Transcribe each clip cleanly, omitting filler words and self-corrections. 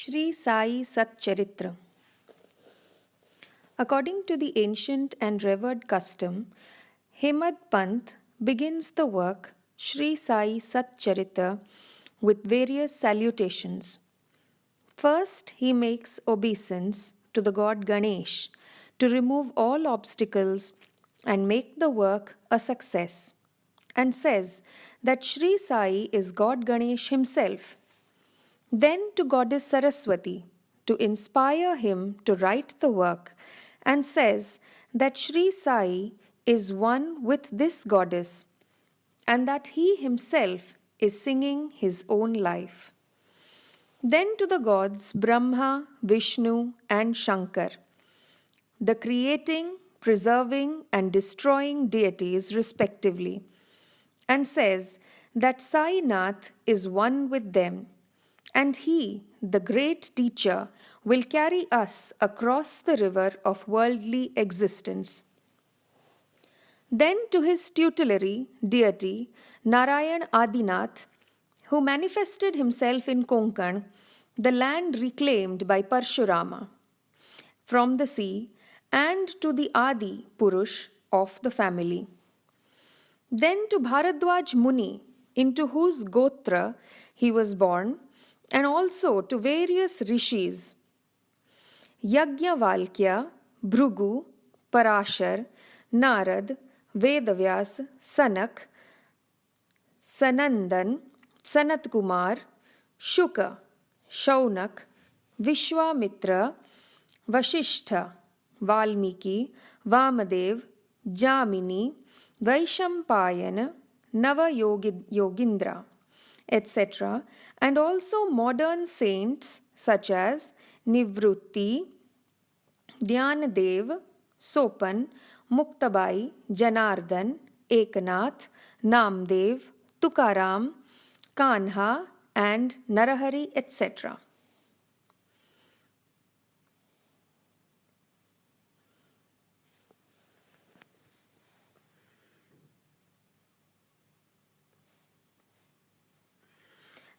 Shri Sai Satcharita. According to the ancient and revered custom, Hemad Pant begins the work Shri Sai Satcharita with various salutations. First, he makes obeisance to the god Ganesh to remove all obstacles and make the work a success, and says that Shri Sai is God Ganesh himself. Then to goddess Saraswati to inspire him to write the work, and says that Shri Sai is one with this goddess and that he himself is singing his own life. Then to the gods Brahma, Vishnu, and Shankar, the creating, preserving, and destroying deities respectively, and says that Sai Nath is one with them, and he, the great teacher, will carry us across the river of worldly existence. Then to his tutelary deity, Narayan Adinath, who manifested himself in Konkan, the land reclaimed by Parshurama, from the sea, and to the Adi Purush of the family. Then to Bharadwaj Muni, into whose Gotra he was born, and also to various rishis, Yajnavalkya, Bhrugu, Parashar, Narad, Vedavyas, Sanak, Sanandan, Sanat Kumar, Shuka, Shaunak, Vishwamitra, Vashishtha, Valmiki, Vamadev, Jamini, Vaishampayana, Nava Yogindra, etc., and also modern saints such as Nivrutti, Dhyanadev, Sopan, Muktabai, Janardhan, Ekanath, Namdev, Tukaram, Kanha, and Narahari, etc.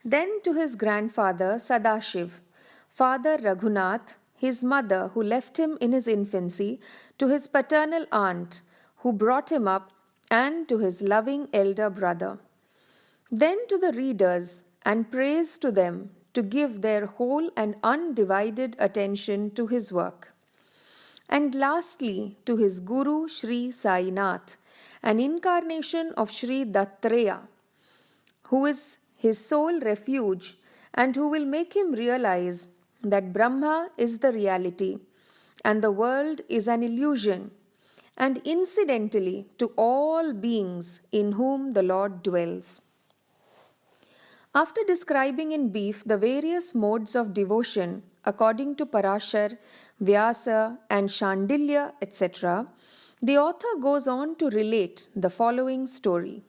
Then to his grandfather Sadashiv, father Raghunath, his mother who left him in his infancy, to his paternal aunt who brought him up, and to his loving elder brother. Then to the readers, and praise to them to give their whole and undivided attention to his work. And lastly to his Guru Shri Sai Nath, an incarnation of Shri Dattatreya, who is his sole refuge and who will make him realize that Brahma is the reality and the world is an illusion, and incidentally to all beings in whom the Lord dwells. After describing in brief the various modes of devotion according to Parashar, Vyasa, and Shandilya, etc., the author goes on to relate the following story.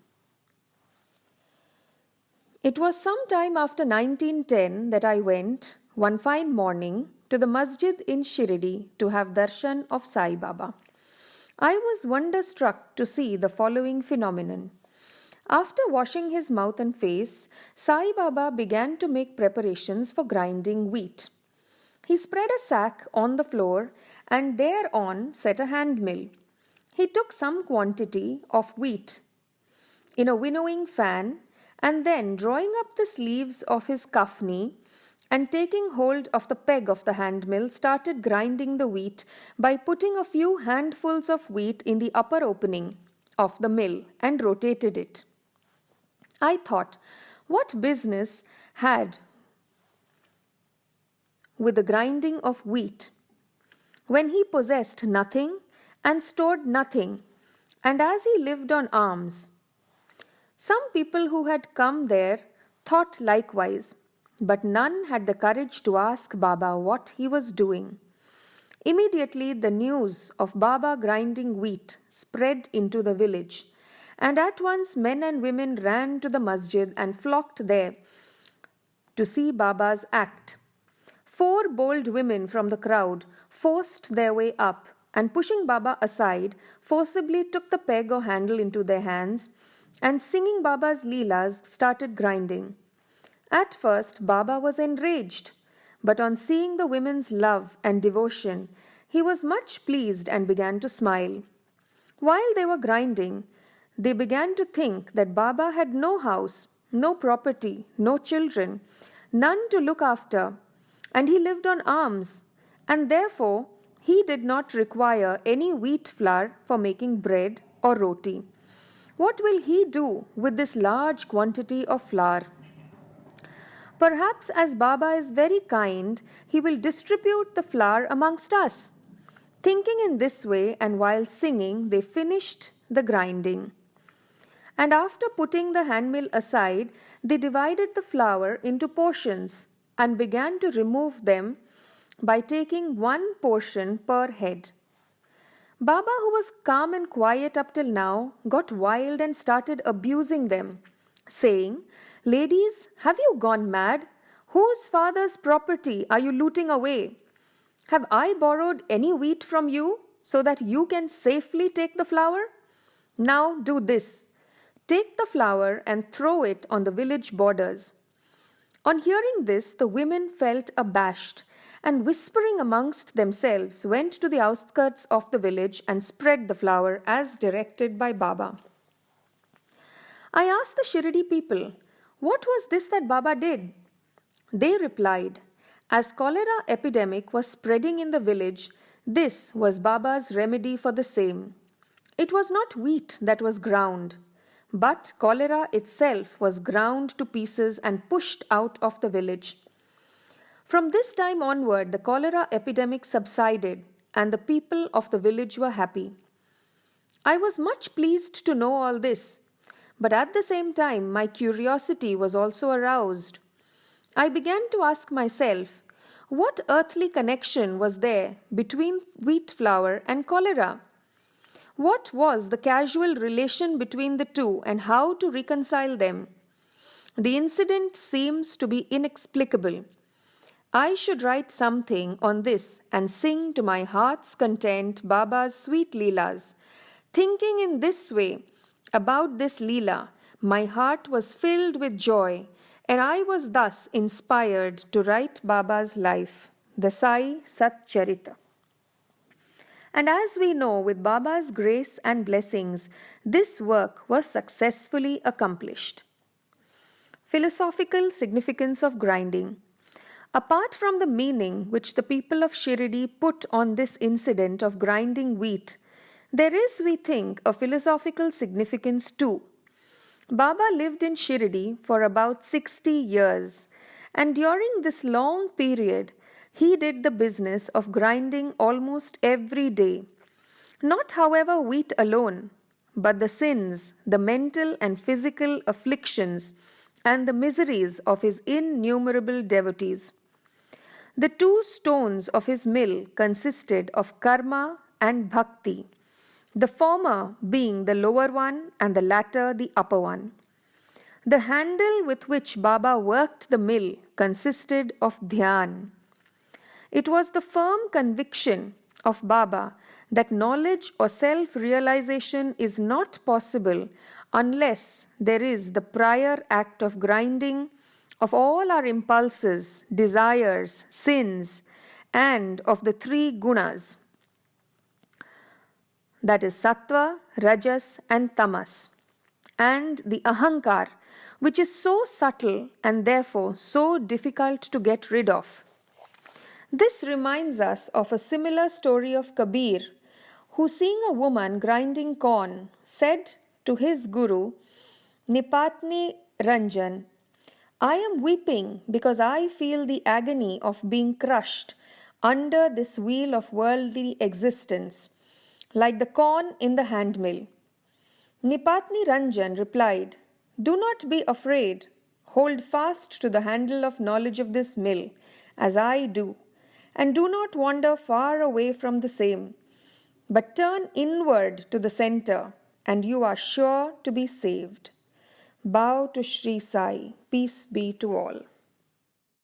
It was some time after 1910 that I went, one fine morning, to the masjid in Shirdi to have darshan of Sai Baba. I was wonderstruck to see the following phenomenon. After washing his mouth and face, Sai Baba began to make preparations for grinding wheat. He spread a sack on the floor and thereon set a hand mill. He took some quantity of wheat in a winnowing fan, and then drawing up the sleeves of his kafni and taking hold of the peg of the hand mill, started grinding the wheat by putting a few handfuls of wheat in the upper opening of the mill and rotated it. I thought, what business had with the grinding of wheat when he possessed nothing and stored nothing, and as he lived on alms? Some people who had come there thought likewise, but none had the courage to ask Baba what he was doing. Immediately the news of Baba grinding wheat spread into the village, and at once men and women ran to the masjid and flocked there to see Baba's act. 4 bold women from the crowd forced their way up, and pushing Baba aside, forcibly took the peg or handle into their hands, and singing Baba's leelas started grinding. At first Baba was enraged, but on seeing the women's love and devotion, he was much pleased and began to smile. While they were grinding, they began to think that Baba had no house, no property, no children, none to look after, and he lived on alms, and therefore he did not require any wheat flour for making bread or roti. What will he do with this large quantity of flour? Perhaps as Baba is very kind, he will distribute the flour amongst us. Thinking in this way, and while singing, they finished the grinding. And after putting the handmill aside, they divided the flour into portions and began to remove them by taking one portion per head. Baba, who was calm and quiet up till now, got wild and started abusing them, saying, "Ladies, have you gone mad? Whose father's property are you looting away? Have I borrowed any wheat from you so that you can safely take the flour? Now do this. Take the flour and throw it on the village borders." On hearing this, the women felt abashed and, whispering amongst themselves, went to the outskirts of the village and spread the flour as directed by Baba. I asked the Shirdi people, what was this that Baba did? They replied, as cholera epidemic was spreading in the village, this was Baba's remedy for the same. It was not wheat that was ground, but cholera itself was ground to pieces and pushed out of the village. From this time onward, the cholera epidemic subsided, and the people of the village were happy. I was much pleased to know all this, but at the same time my curiosity was also aroused. I began to ask myself, what earthly connection was there between wheat flour and cholera? What was the causal relation between the two, and how to reconcile them? The incident seems to be inexplicable. I should write something on this and sing to my heart's content Baba's sweet Leelas. Thinking in this way about this Leela, my heart was filled with joy, and I was thus inspired to write Baba's life, the Sai Satcharita. And as we know, with Baba's grace and blessings, this work was successfully accomplished. Philosophical significance of grinding. Apart from the meaning which the people of Shirdi put on this incident of grinding wheat, there is, we think, a philosophical significance too. Baba lived in Shirdi for about 60 years, and during this long period, he did the business of grinding almost every day. Not, however, wheat alone, but the sins, the mental and physical afflictions, and the miseries of his innumerable devotees. The two stones of his mill consisted of karma and bhakti, the former being the lower one and the latter the upper one. The handle with which Baba worked the mill consisted of dhyan. It was the firm conviction of Baba that knowledge or self-realization is not possible unless there is the prior act of grinding of all our impulses, desires, sins, and of the three gunas, that is sattva, rajas, and tamas, and the ahankar, which is so subtle and therefore so difficult to get rid of. This reminds us of a similar story of Kabir, who, seeing a woman grinding corn, said to his guru, Nipatni Ranjan, I am weeping because I feel the agony of being crushed under this wheel of worldly existence, like the corn in the handmill. Nipatni Ranjan replied, Do not be afraid. Hold fast to the handle of knowledge of this mill, as I do, and do not wander far away from the same, but turn inward to the center, and you are sure to be saved. Bow to Shri Sai. Peace be to all.